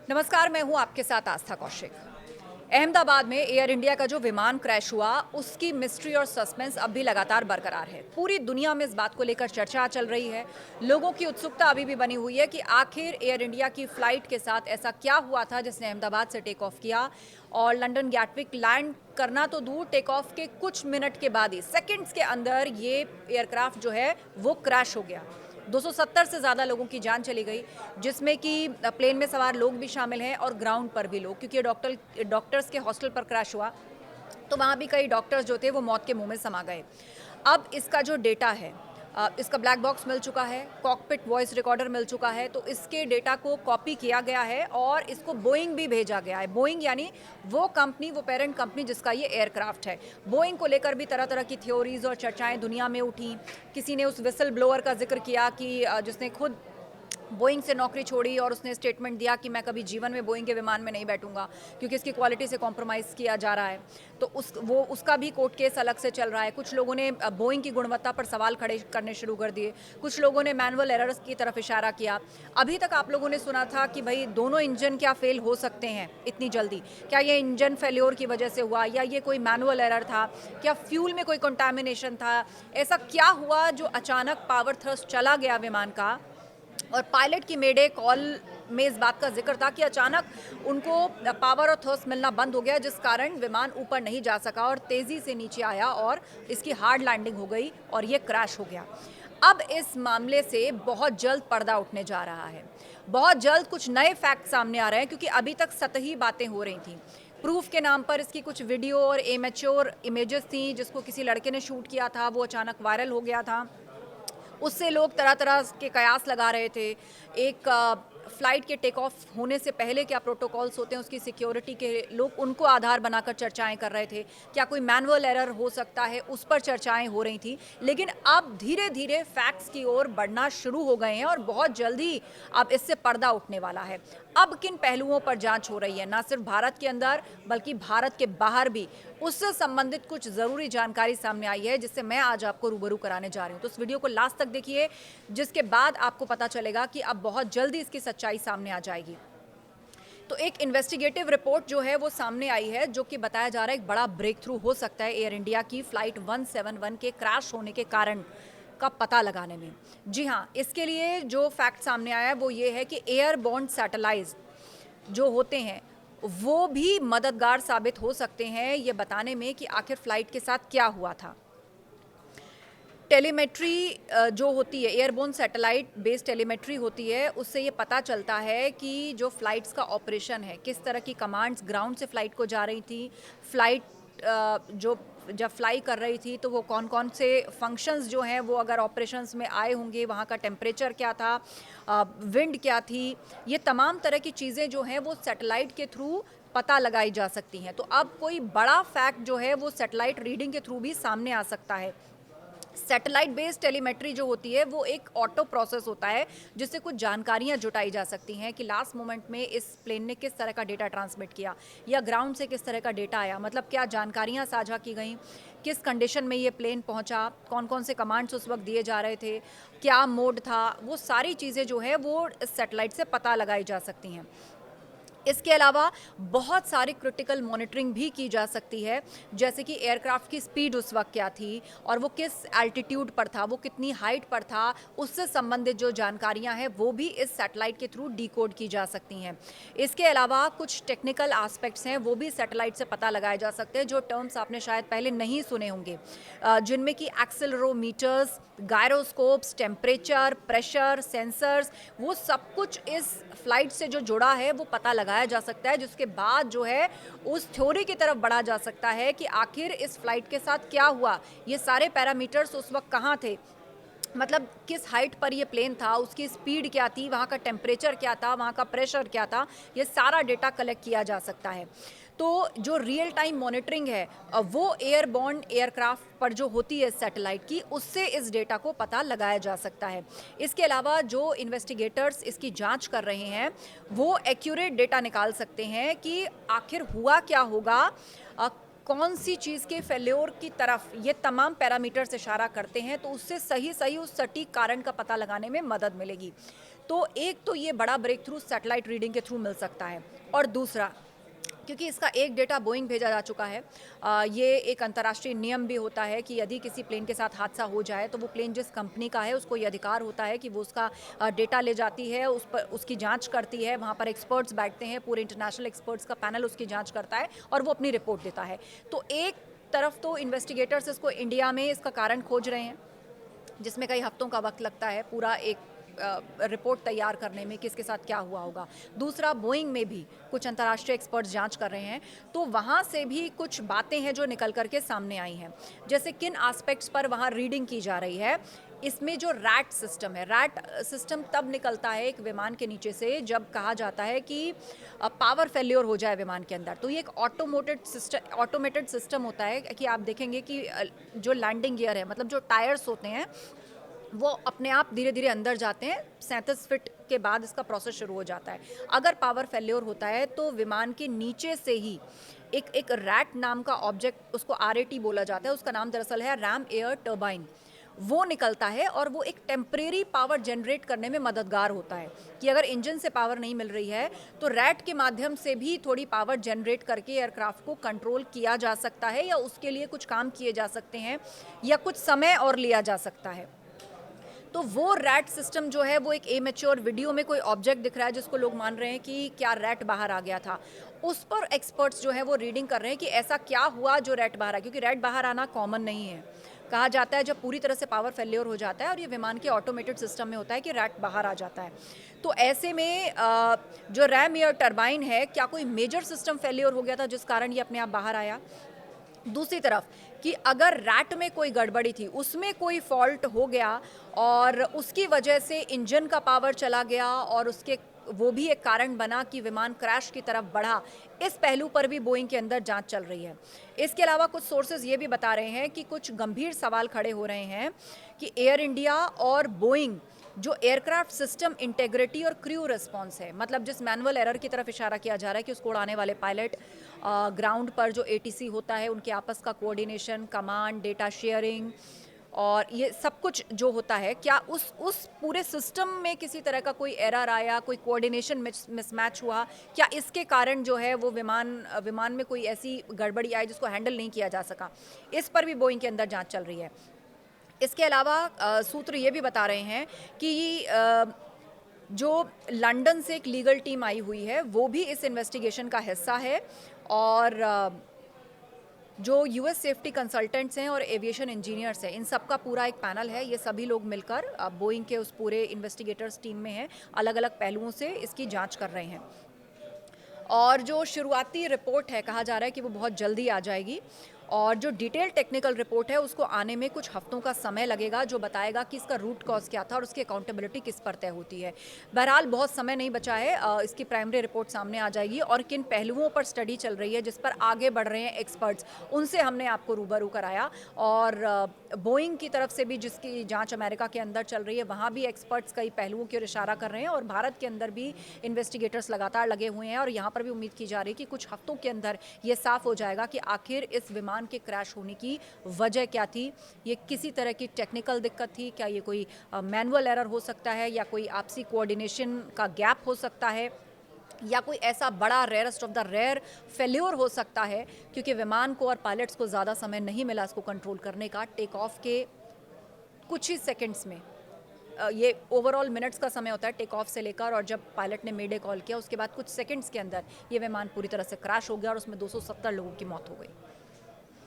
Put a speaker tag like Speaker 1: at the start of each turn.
Speaker 1: नमस्कार, मैं हूं आपके साथ आस्था कौशिक। अहमदाबाद में एयर इंडिया का जो विमान क्रैश हुआ, उसकी मिस्ट्री और सस्पेंस अब भी लगातार बरकरार है। पूरी दुनिया में इस बात को लेकर चर्चा चल रही है। लोगों की उत्सुकता अभी भी बनी हुई है कि आखिर एयर इंडिया की फ्लाइट के साथ ऐसा क्या हुआ था जिसने अहमदाबाद से टेक ऑफ किया और लंदन गैटविक लैंड करना तो दूर, टेक ऑफ के कुछ मिनट के बाद ही, सेकेंड्स के अंदर ये एयरक्राफ्ट जो है वो क्रैश हो गया। 270 से ज़्यादा लोगों की जान चली गई, जिसमें कि प्लेन में सवार लोग भी शामिल हैं और ग्राउंड पर भी लोग, क्योंकि डॉक्टर्स के हॉस्टल पर क्रैश हुआ तो वहाँ भी कई डॉक्टर्स जो थे वो मौत के मुंह में समा गए। अब इसका जो डेटा है, इसका ब्लैक बॉक्स मिल चुका है, कॉकपिट वॉइस रिकॉर्डर मिल चुका है, तो इसके डेटा को कॉपी किया गया है और इसको बोइंग भी भेजा गया है। बोइंग यानी वो कंपनी, वो पेरेंट कंपनी जिसका ये एयरक्राफ्ट है। बोइंग को लेकर भी तरह तरह की थ्योरीज और चर्चाएं दुनिया में उठी। किसी ने उस विसल ब्लोअर का जिक्र किया कि जिसने खुद बोइंग से नौकरी छोड़ी और उसने स्टेटमेंट दिया कि मैं कभी जीवन में बोइंग के विमान में नहीं बैठूंगा क्योंकि इसकी क्वालिटी से कॉम्प्रोमाइज़ किया जा रहा है। तो उसका भी कोर्ट केस अलग से चल रहा है। कुछ लोगों ने बोइंग की गुणवत्ता पर सवाल खड़े करने शुरू कर दिए, कुछ लोगों ने मैनुअल एरर्स की तरफ इशारा किया। अभी तक आप लोगों ने सुना था कि भाई दोनों इंजन क्या फेल हो सकते हैं इतनी जल्दी, क्या ये इंजन फेल्योर की वजह से हुआ या ये कोई मैनुअल एरर था, क्या फ्यूल में कोई कंटामिनेशन था, ऐसा क्या हुआ जो अचानक पावर थ्रस्ट चला गया विमान का। और पायलट की मेडे कॉल में इस बात का जिक्र था कि अचानक उनको पावर और थ्रस्ट मिलना बंद हो गया, जिस कारण विमान ऊपर नहीं जा सका और तेज़ी से नीचे आया और इसकी हार्ड लैंडिंग हो गई और ये क्रैश हो गया। अब इस मामले से बहुत जल्द पर्दा उठने जा रहा है। बहुत जल्द कुछ नए फैक्ट सामने आ रहे हैं, क्योंकि अभी तक सतही बातें हो रही थी। प्रूफ के नाम पर इसकी कुछ वीडियो और इमेच्योर इमेजेस थी जिसको किसी लड़के ने शूट किया था, वो अचानक वायरल हो गया था। उससे लोग तरह तरह के कयास लगा रहे थे। एक फ़्लाइट के टेक ऑफ होने से पहले क्या प्रोटोकॉल्स होते हैं, उसकी सिक्योरिटी के लोग उनको आधार बनाकर चर्चाएं कर रहे थे। क्या कोई मैनुअल एरर हो सकता है, उस पर चर्चाएं हो रही थी। लेकिन अब धीरे धीरे फैक्ट्स की ओर बढ़ना शुरू हो गए हैं और बहुत जल्दी अब इससे पर्दा उठने वाला है। अब किन पहलुओं पर जांच हो रही है, ना सिर्फ भारत के अंदर बल्कि भारत के बाहर भी, उससे संबंधित कुछ ज़रूरी जानकारी सामने आई है जिससे मैं आज आपको रूबरू कराने जा रही हूँ। तो इस वीडियो को लास्ट तक देखिए, जिसके बाद आपको पता चलेगा कि अब बहुत जल्दी इसकी सच्चाई सामने आ जाएगी। तो एक इन्वेस्टिगेटिव रिपोर्ट जो है वो सामने आई है, जो कि बताया जा रहा है एक बड़ा ब्रेक थ्रू हो सकता है एयर इंडिया की फ़्लाइट 171 के क्रैश होने के कारण का पता लगाने में। जी हाँ, इसके लिए जो फैक्ट सामने आया है वो ये है कि एयरबोर्न सैटेलाइट जो होते हैं वो भी मददगार साबित हो सकते हैं ये बताने में कि आखिर फ्लाइट के साथ क्या हुआ था। टेलीमेट्री जो होती है, एयरबोर्न सैटेलाइट बेस्ड टेलीमेट्री होती है, उससे ये पता चलता है कि जो फ्लाइट्स का ऑपरेशन है, किस तरह की कमांड्स ग्राउंड से फ्लाइट को जा रही थी, फ्लाइट जो जब फ्लाई कर रही थी तो वो कौन कौन से फंक्शंस जो हैं वो अगर ऑपरेशंस में आए होंगे, वहाँ का टेम्परेचर क्या था, विंड क्या थी, ये तमाम तरह की चीज़ें जो हैं वो सैटेलाइट के थ्रू पता लगाई जा सकती हैं। तो अब कोई बड़ा फैक्ट जो है वो सैटेलाइट रीडिंग के थ्रू भी सामने आ सकता है। सैटेलाइट बेस्ड टेलीमेट्री जो होती है वो एक ऑटो प्रोसेस होता है जिससे कुछ जानकारियां जुटाई जा सकती हैं कि लास्ट मोमेंट में इस प्लेन ने किस तरह का डेटा ट्रांसमिट किया या ग्राउंड से किस तरह का डेटा आया, मतलब क्या जानकारियां साझा की गई, किस कंडीशन में ये प्लेन पहुंचा, कौन कौन से कमांड्स उस वक्त दिए जा रहे थे, क्या मोड था, वो सारी चीज़ें जो है वो इस सैटेलाइट से पता लगाई जा सकती हैं। इसके अलावा बहुत सारी क्रिटिकल मॉनिटरिंग भी की जा सकती है, जैसे कि एयरक्राफ्ट की स्पीड उस वक्त क्या थी और वो किस एल्टीट्यूड पर था, वो कितनी हाइट पर था, उससे संबंधित जो जानकारियां हैं वो भी इस सैटेलाइट के थ्रू डिकोड की जा सकती हैं। इसके अलावा कुछ टेक्निकल एस्पेक्ट्स हैं वो भी सैटेलाइट से पता लगाए जा सकते हैं, जो टर्म्स आपने शायद पहले नहीं सुने होंगे, जिनमें कि एक्सेलरोमीटर्स, गायरोस्कोप्स, टेम्परेचर, प्रेशर, सेंसर्स, वो सब कुछ इस फ्लाइट से जो जुड़ा है वो पता लगाया जा सकता है, जिसके बाद जो है उस थ्योरी की तरफ बढ़ा जा सकता है कि आखिर इस फ्लाइट के साथ क्या हुआ, ये सारे पैरामीटर्स उस वक्त कहाँ थे, मतलब किस हाइट पर ये प्लेन था, उसकी स्पीड क्या थी, वहाँ का टेम्परेचर क्या था, वहाँ का प्रेशर क्या था, ये सारा डेटा कलेक्ट किया जा सकता है। तो जो रियल टाइम मॉनिटरिंग है वो एयरबोर्न एयरक्राफ्ट पर जो होती है सैटेलाइट की, उससे इस डेटा को पता लगाया जा सकता है। इसके अलावा जो इन्वेस्टिगेटर्स इसकी जांच कर रहे हैं वो एक्यूरेट डेटा निकाल सकते हैं कि आखिर हुआ क्या होगा, कौन सी चीज़ के फेल्योर की तरफ ये तमाम पैरामीटर्स इशारा करते हैं, तो उससे सही सही उस सटीक कारण का पता लगाने में मदद मिलेगी। तो एक तो ये बड़ा ब्रेक थ्रू सैटेलाइट रीडिंग के थ्रू मिल सकता है, और दूसरा क्योंकि इसका एक डेटा बोइंग भेजा जा चुका है, ये एक अंतर्राष्ट्रीय नियम भी होता है कि यदि किसी प्लेन के साथ हादसा हो जाए तो वो प्लेन जिस कंपनी का है उसको ये अधिकार होता है कि वो उसका डेटा ले जाती है, उस पर उसकी जांच करती है, वहाँ पर एक्सपर्ट्स बैठते हैं, पूरे इंटरनेशनल एक्सपर्ट्स का पैनल उसकी जांच करता है और वो अपनी रिपोर्ट देता है। तो एक तरफ तो इन्वेस्टिगेटर्स इसको इंडिया में इसका कारण खोज रहे हैं, जिसमें कई हफ्तों का वक्त लगता है पूरा एक रिपोर्ट तैयार करने में कि इसके साथ क्या हुआ होगा। दूसरा, बोइंग में भी कुछ अंतर्राष्ट्रीय एक्सपर्ट्स जांच कर रहे हैं, तो वहाँ से भी कुछ बातें हैं जो निकल करके सामने आई हैं, जैसे किन एस्पेक्ट्स पर वहाँ रीडिंग की जा रही है। इसमें जो रैट सिस्टम है, रैट सिस्टम तब निकलता है एक विमान के नीचे से जब कहा जाता है कि पावर फेल्योर हो जाए विमान के अंदर। तो ये एक ऑटोमेटेड सिस्टम होता है कि आप देखेंगे कि जो लैंडिंग गियर है, मतलब जो टायर्स होते हैं, वो अपने आप धीरे धीरे अंदर जाते हैं। 37 फीट के बाद इसका प्रोसेस शुरू हो जाता है। अगर पावर फेल्योर होता है तो विमान के नीचे से ही एक रैट नाम का ऑब्जेक्ट, उसको RAT बोला जाता है, उसका नाम दरअसल है रैम एयर टर्बाइन, वो निकलता है और वो एक टेम्परेरी पावर जनरेट करने में मददगार होता है कि अगर इंजन से पावर नहीं मिल रही है तो रैट के माध्यम से भी थोड़ी पावर जनरेट करके एयरक्राफ्ट को कंट्रोल किया जा सकता है, या उसके लिए कुछ काम किए जा सकते हैं, या कुछ समय और लिया जा सकता है। तो वो रैट सिस्टम जो है वो एक इमेच्योर वीडियो में कोई ऑब्जेक्ट दिख रहा है जिसको लोग मान रहे हैं कि क्या रैट बाहर आ गया था, उस पर एक्सपर्ट्स जो है वो रीडिंग कर रहे हैं कि ऐसा क्या हुआ जो रैट बाहर आ, क्योंकि रैट बाहर आना कॉमन नहीं है। कहा जाता है जब पूरी तरह से पावर फेल्योर हो जाता है, और ये विमान के ऑटोमेटेड सिस्टम में होता है कि रैट बाहर आ जाता है। तो ऐसे में जो रैम एयर टर्बाइन है, क्या कोई मेजर सिस्टम फेल्योर हो गया था जिस कारण ये अपने आप बाहर आया। दूसरी तरफ कि अगर रैट में कोई गड़बड़ी थी, उसमें कोई फॉल्ट हो गया और उसकी वजह से इंजन का पावर चला गया और उसके वो भी एक कारण बना कि विमान क्रैश की तरफ बढ़ा, इस पहलू पर भी बोइंग के अंदर जांच चल रही है। इसके अलावा कुछ सोर्सेज ये भी बता रहे हैं कि कुछ गंभीर सवाल खड़े हो रहे हैं कि एयर इंडिया और बोइंग जो एयरक्राफ्ट सिस्टम इंटेग्रिटी और क्रू रिस्पॉन्स है, मतलब जिस मैनुअल एरर की तरफ इशारा किया जा रहा है कि उसको उड़ाने वाले पायलट, ग्राउंड पर जो ATC होता है उनके आपस का कोऑर्डिनेशन, कमांड, डेटा शेयरिंग और ये सब कुछ जो होता है, क्या उस पूरे सिस्टम में किसी तरह का कोई एरर आया, कोई कोऑर्डिनेशन मिसमैच हुआ, क्या इसके कारण जो है वो विमान में कोई ऐसी गड़बड़ी आई जिसको हैंडल नहीं किया जा सका। इस पर भी बोइंग के अंदर जांच चल रही है। इसके अलावा सूत्र ये भी बता रहे हैं कि जो लंदन से एक लीगल टीम आई हुई है वो भी इस इन्वेस्टिगेशन का हिस्सा है, और जो US सेफ्टी कंसल्टेंट्स हैं और एविएशन इंजीनियर्स हैं, इन सब का पूरा एक पैनल है। ये सभी लोग मिलकर बोइंग के उस पूरे इन्वेस्टिगेटर्स टीम में हैं, अलग अलग पहलुओं से इसकी जांच कर रहे हैं। और जो शुरुआती रिपोर्ट है, कहा जा रहा है कि वो बहुत जल्दी आ जाएगी, और जो डिटेल टेक्निकल रिपोर्ट है उसको आने में कुछ हफ्तों का समय लगेगा, जो बताएगा कि इसका रूट कॉज क्या था और उसकी अकाउंटेबिलिटी किस पर तय होती है। बहरहाल बहुत समय नहीं बचा है, इसकी प्राइमरी रिपोर्ट सामने आ जाएगी और किन पहलुओं पर स्टडी चल रही है जिस पर आगे बढ़ रहे हैं एक्सपर्ट्स, उनसे हमने आपको रूबरू कराया। और बोइंग की तरफ से भी जिसकी जांच अमेरिका के अंदर चल रही है, वहाँ भी एक्सपर्ट्स कई पहलुओं की ओर इशारा कर रहे हैं, और भारत के अंदर भी इन्वेस्टिगेटर्स लगातार लगे हुए हैं, और यहाँ पर भी उम्मीद की जा रही है कि कुछ हफ्तों के अंदर ये साफ हो जाएगा कि आखिर इस विमान के क्रैश होने की वजह क्या थी। ये किसी तरह की टेक्निकल दिक्कत थी, क्या ये कोई मैनुअल एरर हो सकता है, या कोई आपसी कोऑर्डिनेशन का गैप हो सकता है, या कोई ऐसा बड़ा rarest of the rare failure हो सकता है, क्योंकि विमान को और पायलट्स को ज़्यादा समय नहीं मिला इसको कंट्रोल करने का। टेक ऑफ के कुछ ही सेकंड्स में, ये ओवरऑल मिनट्स का समय होता है टेक ऑफ से लेकर, और जब पायलट ने मेडे कॉल किया उसके बाद कुछ सेकंड्स के अंदर ये विमान पूरी तरह से क्रैश हो गया और उसमें 270 लोगों की मौत हो गई।